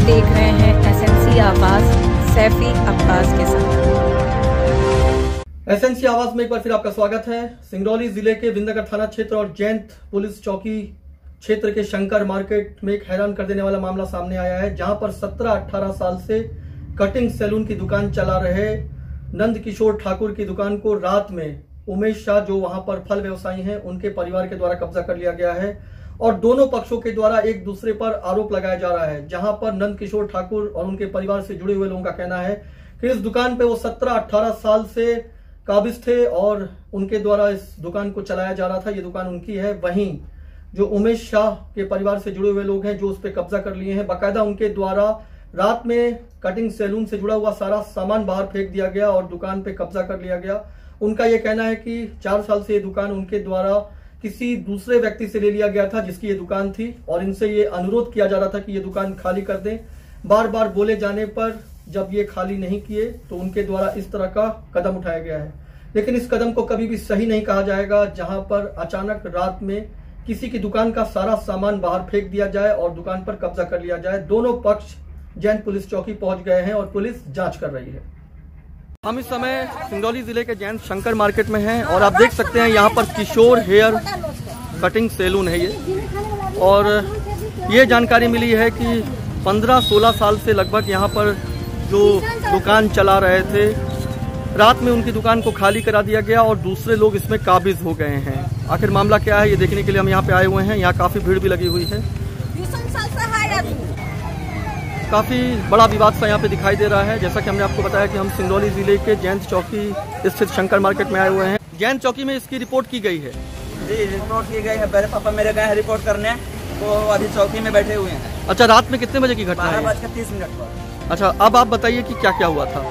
देख रहे हैं एसएनसी आवाज सैफी अब्बास के साथ। एसएनसी आवाज में एक बार फिर आपका स्वागत है। सिंगरौली जिले के बिंदनगर थाना क्षेत्र और जैंत पुलिस चौकी क्षेत्र के शंकर मार्केट में एक हैरान कर देने वाला मामला सामने आया है, जहां पर 17-18 साल से कटिंग सैलून की दुकान चला रहे नंद किशोर ठाकुर की दुकान को रात में उमेश शाह, जो वहां पर फल व्यवसायी हैं, उनके परिवार के द्वारा कब्जा कर लिया गया है और दोनों पक्षों के द्वारा एक दूसरे पर आरोप लगाया जा रहा है। जहां पर नंद किशोर ठाकुर और उनके परिवार से जुड़े हुए लोगों का कहना है कि इस दुकान पे वो 17-18 साल से काबिज थे और उनके द्वारा इस दुकान को चलाया जा रहा था। ये दुकान उनकी है। वहीं जो उमेश शाह के परिवार से जुड़े हुए लोग हैं जो उस पर कब्जा कर लिए हैं, बाकायदा उनके द्वारा रात में कटिंग सैलून से जुड़ा हुआ सारा सामान बाहर फेंक दिया गया और दुकान पे कब्जा कर लिया गया। उनका यह कहना है कि 4 साल से ये दुकान उनके द्वारा किसी दूसरे व्यक्ति से ले लिया गया था जिसकी ये दुकान थी और इनसे ये अनुरोध किया जा रहा था कि ये दुकान खाली कर दें। बार बार बोले जाने पर जब ये खाली नहीं किए तो उनके द्वारा इस तरह का कदम उठाया गया है। लेकिन इस कदम को कभी भी सही नहीं कहा जाएगा, जहां पर अचानक रात में किसी की दुकान का सारा सामान बाहर फेंक दिया जाए और दुकान पर कब्जा कर लिया जाए। दोनों पक्ष जैंत पुलिस चौकी पहुंच गए हैं और पुलिस जांच कर रही है। हम इस समय सिंगरौली जिले के जैंत शंकर मार्केट में हैं और आप देख सकते हैं यहाँ पर किशोर हेयर कटिंग सैलून है ये, और ये जानकारी मिली है कि 15-16 साल से लगभग यहाँ पर जो दुकान चला रहे थे, रात में उनकी दुकान को खाली करा दिया गया और दूसरे लोग इसमें काबिज हो गए हैं। आखिर मामला क्या है ये देखने के लिए हम यहाँ पे आए हुए हैं। यहाँ काफी भीड़ भी लगी हुई है। काफी बड़ा विवाद सा यहाँ पे दिखाई दे रहा है। जैसा कि हमने आपको बताया कि हम सिंगरौली जिले के जैंत चौकी स्थित शंकर मार्केट में आए हुए हैं। जैंत चौकी में इसकी रिपोर्ट की गई है जी, रिपोर्ट की गई है। मेरे पापा मेरे गए हैं रिपोर्ट करने, तो अभी चौकी में बैठे हुए हैं। अच्छा, रात में कितने बजे की घटना है? 12:30 पर। अच्छा, अब आप बताइए कि क्या क्या हुआ था।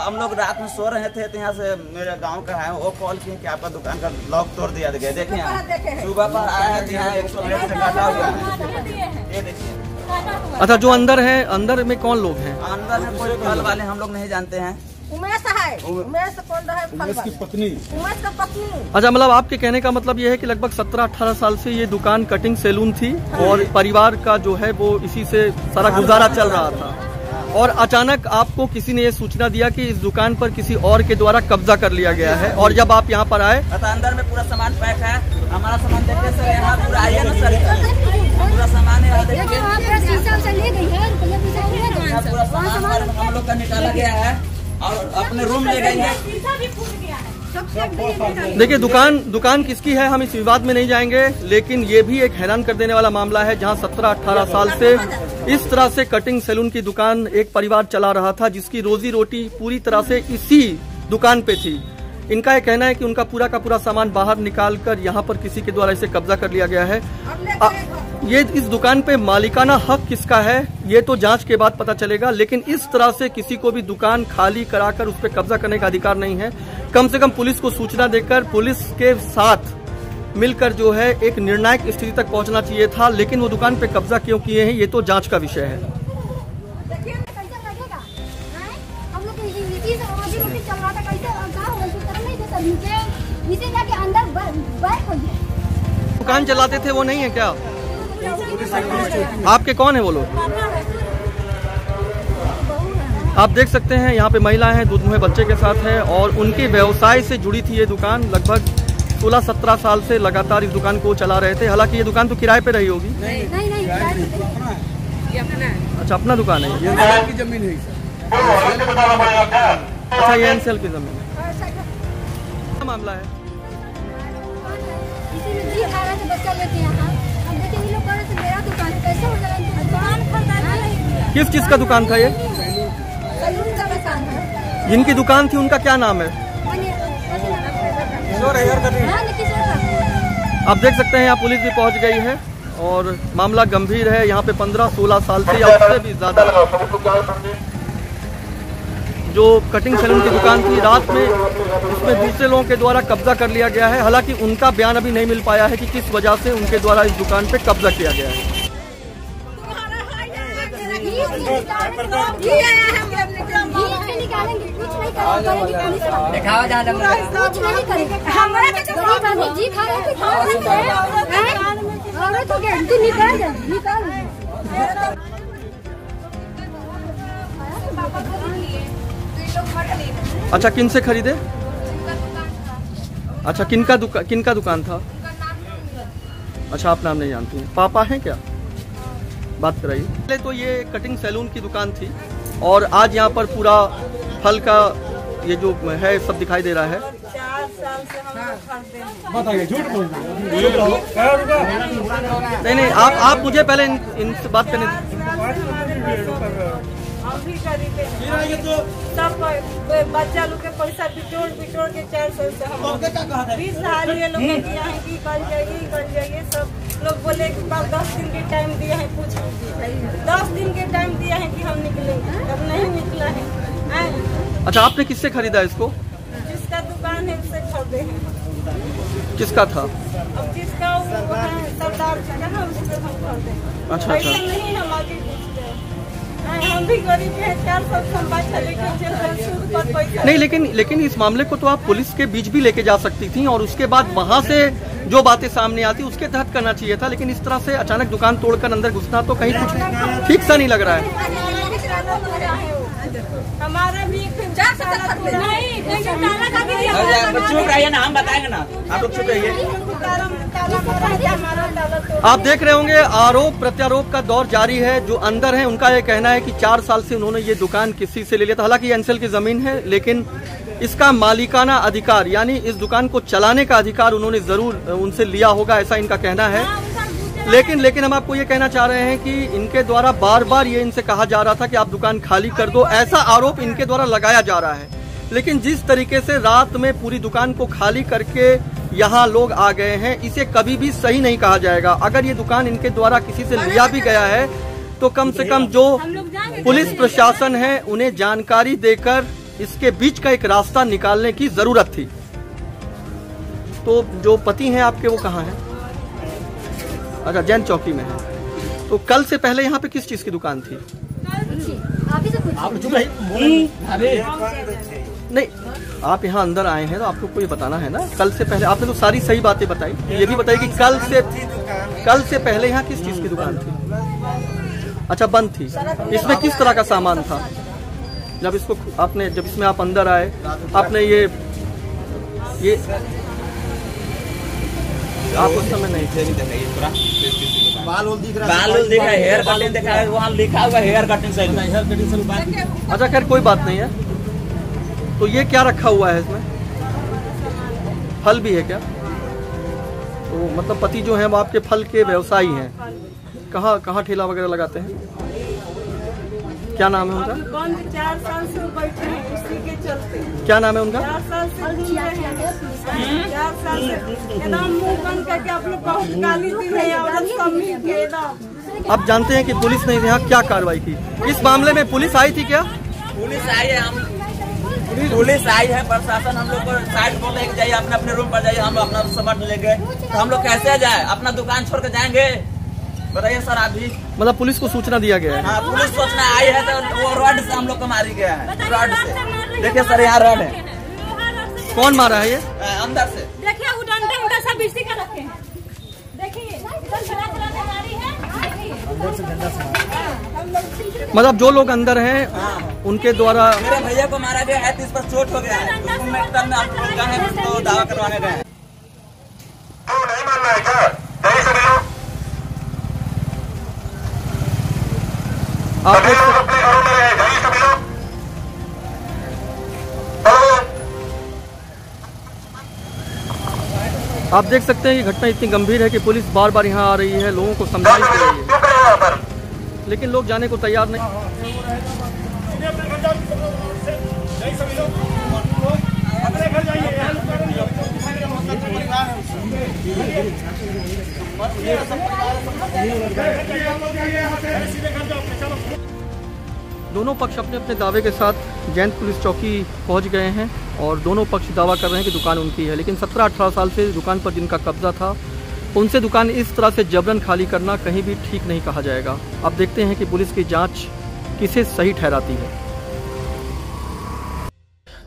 हम लोग रात में सो रहे थे तो यहाँ से मेरे गांव का है, वो कॉल किए कि आपका दुकान का लॉक तोड़ दिया गया। देखिए सुबह पर आया है, यहाँ 100 से काटा हुआ है, ये देखिए। अच्छा, जो अंदर है, अंदर में कौन लोग हैं? अंदर में कोई फल वाले हम लोग नहीं जानते हैं। उमेश है, उमेश कौन रहा है? उमेश की पत्नी, उमेश का पत्नी। अच्छा, मतलब आपके कहने का मतलब ये है कि लगभग 17-18 साल से ये दुकान कटिंग सैलून थी और परिवार का जो है वो इसी से सारा गुजारा चल रहा था और अचानक आपको किसी ने ये सूचना दिया कि इस दुकान पर किसी और के द्वारा कब्जा कर लिया गया है और जब आप यहाँ पर आए तो अंदर में पूरा सामान पैक है। हमारा सामान देखिए सर, यहाँ पूरा आइए ना सर, पूरा सामान है, पूरा सामान हम लोग का निकाला गया है और अपने रूम ले गए हैं। देखिए, दुकान किसकी है हम इस विवाद में नहीं जाएंगे, लेकिन ये भी एक हैरान कर देने वाला मामला है जहां 17-18 साल से इस तरह से कटिंग सैलून की दुकान एक परिवार चला रहा था जिसकी रोजी रोटी पूरी तरह से इसी दुकान पे थी। इनका ये कहना है कि उनका पूरा का पूरा सामान बाहर निकालकर यहाँ पर किसी के द्वारा इसे कब्जा कर लिया गया है। ये इस दुकान पे मालिकाना हक किसका है ये तो जांच के बाद पता चलेगा, लेकिन इस तरह से किसी को भी दुकान खाली कराकर उस पर कब्जा करने का अधिकार नहीं है। कम से कम पुलिस को सूचना देकर पुलिस के साथ मिलकर जो है एक निर्णायक स्थिति तक पहुंचना चाहिए था, लेकिन वो दुकान पे कब्जा क्यों किए हैं ये तो जांच का विषय है। दुकान चलाते थे वो नहीं है क्या? आपके कौन है वो लोग? आप देख सकते हैं यहाँ पे महिला है, दूध मुहे बच्चे के साथ है और उनके व्यवसाय से जुड़ी थी ये दुकान। लगभग 16-17 साल से लगातार इस दुकान को चला रहे थे। हालांकि ये दुकान तो किराए पे रही होगी। नहीं, अच्छा, अपना दुकान है ये? की जमीन है। अच्छा, ये एनसेल की जमीन है। क्या मामला है? किस चीज का दुकान था ये? जिनकी दुकान थी उनका क्या नाम है? आप देख सकते हैं यहाँ पुलिस भी पहुंच गई है और मामला गंभीर है। यहाँ पे 15-16 साल से या उससे भी ज्यादा जो कटिंग सैलून की दुकान थी, रात में उसमें दूसरे लोगों के द्वारा कब्जा कर लिया गया है। हालांकि उनका बयान अभी नहीं मिल पाया है कि किस वजह से उनके द्वारा इस दुकान पे कब्जा किया गया है। अच्छा, किन से खरीदे? अच्छा, किनका दुकान था? अच्छा, आप नाम नहीं जानती हैं। पापा हैं क्या? बात कराइए। पहले तो ये कटिंग सैलून की दुकान थी और आज यहाँ पर पूरा फल का ये जो है सब दिखाई दे रहा है। 4 साल से हम लोग खरीदते हैं। बताइए, झूठ बोल नहीं, आप मुझे पहले इनसे बात करने हम भी खरीदते हैं। सब बच्चा लोग के पैसा बिटोर के 4 साल से हम 20 साल ये लोग किया है कि कल जाइए। सब लोग बोले कि 10 दिन के टाइम दिया है, कुछ 10 दिन के टाइम दिया है कि हम निकलेंगे, अब नहीं निकला है। अच्छा, आपने किससे खरीदा इसको? जिसका दुकान है उससे खरीदे हैं। किसका था? अब जिसका वो है सरदार जी का ना, उससे हम खरीदे हैं। अच्छा। नहीं, हम आगे पूछते हैं। हम भी गरीब हैं, 4 साल पैसा नहीं, लेकिन इस मामले को तो आप पुलिस के बीच भी लेके जा सकती थी और उसके बाद वहाँ से जो बातें सामने आती उसके तहत करना चाहिए था। लेकिन इस तरह से अचानक दुकान तोड़कर अंदर घुसना तो कहीं कुछ ठीक सा नहीं लग रहा है। हमारा भी चुप रहिए ना, हम बताएंगे ना, आप लोग चुप रहिए। आप देख रहे होंगे आरोप प्रत्यारोप का दौर जारी है। जो अंदर है उनका ये कहना है कि 4 साल से उन्होंने ये दुकान किसी से ले लिया था। हालांकि एनसेल की जमीन है, लेकिन इसका मालिकाना अधिकार यानी इस दुकान को चलाने का अधिकार उन्होंने जरूर उनसे लिया होगा, ऐसा इनका कहना है। लेकिन हम आपको ये कहना चाह रहे हैं कि इनके द्वारा बार बार ये इनसे कहा जा रहा था कि आप दुकान खाली कर दो, ऐसा आरोप इनके द्वारा लगाया जा रहा है। लेकिन जिस तरीके से रात में पूरी दुकान को खाली करके यहाँ लोग आ गए हैं, इसे कभी भी सही नहीं कहा जाएगा। अगर ये दुकान इनके द्वारा किसी से लिया भी गया है तो कम से कम जो पुलिस प्रशासन है उन्हें जानकारी देकर इसके बीच का एक रास्ता निकालने की जरूरत थी। तो जो पति हैं आपके वो कहाँ हैं? अच्छा, जैन चौकी में है। तो कल से पहले यहाँ पे किस चीज की दुकान थी? नहीं, आप यहाँ अंदर आए हैं तो आपको कोई बताना है ना। कल से पहले आपने तो सारी सही बातें बताई, ये भी बताई कि कल से पहले यहाँ किस चीज की दुकान थी? अच्छा, बंद थी। इसमें किस तरह का सामान था? जब इसमें आप अंदर आए, आपने ये आप उस समय नहीं थे। बाल दिख रहा है, हेयर कटिंग दिख रहा है, वहाँ लिखा हुआ हेयर कटिंग सैलून। अच्छा, खैर कोई बात नहीं है। तो ये क्या रखा हुआ है इसमें? फल भी है क्या? तो मतलब पति जो है वो आपके फल के व्यवसायी हैं। कहाँ ठेला वगैरह लगाते हैं? क्या नाम है उनका? 4 साल से बैठे हैं इसी के चलते। क्या नाम है उनका? 4 साल से एकदम मुंह बंद करके आप लोग बहुत गाली दी है और सब मिलके एकदम। आप जानते हैं कि पुलिस ने यहाँ क्या कार्रवाई की? इस मामले में पुलिस आई थी क्या? पुलिस आई है, पुलिस आई है, प्रशासन हम लोग को साइड बोल लेके जाइए, अपने अपने रूम पर जाइए, हम अपना सामान लेंगे। तो हम लोग कैसे जाए? अपना दुकान छोड़ के जाएंगे? बताइए सर। अभी मतलब पुलिस को सूचना दिया गया है? हाँ, पुलिस सूचना आई है तो वो रॉड से हम लोग को मारी गया है। रॉड से देखिए सर, यहाँ रॉड है। कौन मारा है ये? अंदर से देखिए, वो डंडा उनका सब इसी का रखे हैं। देखिए, मतलब जो लोग अंदर हैं उनके द्वारा मेरे भैया को मारा गया है, तो इस पर चोट हो गया है। उसको दावा करवाने गए हैं। नहीं मानना है क्या? नहीं सभी लोग आप अपने घरों में रहे, जाइए सभी लोग। आप देख सकते हैं ये घटना इतनी गंभीर है कि पुलिस बार बार यहाँ आ रही है, लोगों को समझाइश दे रही है, लेकिन लोग जाने को तैयार नहीं। दोनों पक्ष अपने अपने दावे के साथ जैन पुलिस चौकी पहुंच गए हैं और दोनों पक्ष दावा कर रहे हैं कि दुकान उनकी है। लेकिन 17-18 साल से दुकान पर जिनका कब्जा था उनसे दुकान इस तरह से जबरन खाली करना कहीं भी ठीक नहीं कहा जाएगा। अब देखते हैं कि पुलिस की जांच किसे सही ठहराती है।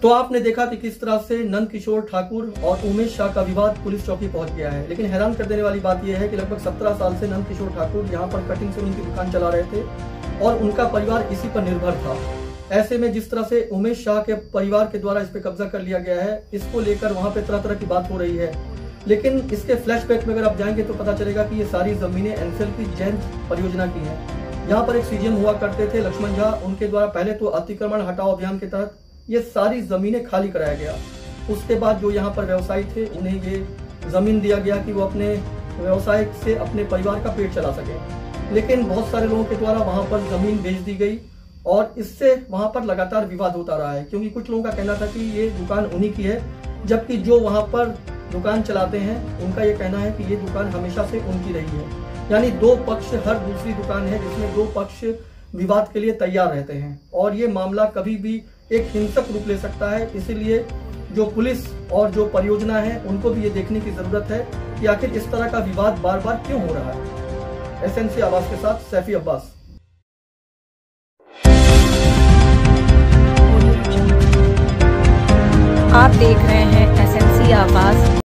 तो आपने देखा कि किस तरह से नंद किशोर ठाकुर और उमेश शाह का विवाद पुलिस चौकी पहुंच गया है। लेकिन हैरान कर देने वाली बात यह है कि लगभग 17 साल से नंद किशोर ठाकुर यहाँ पर कटिंग सैलून की दुकान चला रहे थे और उनका परिवार इसी पर निर्भर था। ऐसे में जिस तरह से उमेश शाह के परिवार के द्वारा इस पे कब्जा कर लिया गया है, इसको लेकर वहां पे तरह तरह की बात हो रही है। लेकिन इसके फ्लैशबैक में अगर आप जाएंगे तो पता चलेगा कि ये सारी जमीनें एनसेल की जैन परियोजना की हैं। यहाँ पर एक सीजीएम हुआ करते थे लक्ष्मण झा, उनके द्वारा पहले तो अतिक्रमण हटाओ अभियान के तहत ये सारी जमीनें खाली कराया गया। उसके बाद जो यहाँ पर व्यवसायी थे उन्हें ये जमीन दिया गया कि वो अपने व्यवसाय से अपने परिवार का पेट चला सके। लेकिन बहुत सारे लोगों के द्वारा वहां पर जमीन बेच दी गई और इससे वहां पर लगातार विवाद होता रहा है, क्योंकि कुछ लोगों का कहना था कि ये दुकान उन्हीं की है, जबकि जो वहां पर दुकान चलाते हैं उनका ये कहना है कि ये दुकान हमेशा से उनकी रही है। यानी दो पक्ष, हर दूसरी दुकान है जिसमें दो पक्ष विवाद के लिए तैयार रहते हैं और ये मामला कभी भी एक हिंसक रूप ले सकता है। इसीलिए जो पुलिस और जो परियोजना है उनको भी ये देखने की जरूरत है कि आखिर इस तरह का विवाद बार बार क्यों हो रहा है। एसएनसी आवाज के साथ सैफी अब्बास। आप देख रहे हैं एसएनसी आवाज।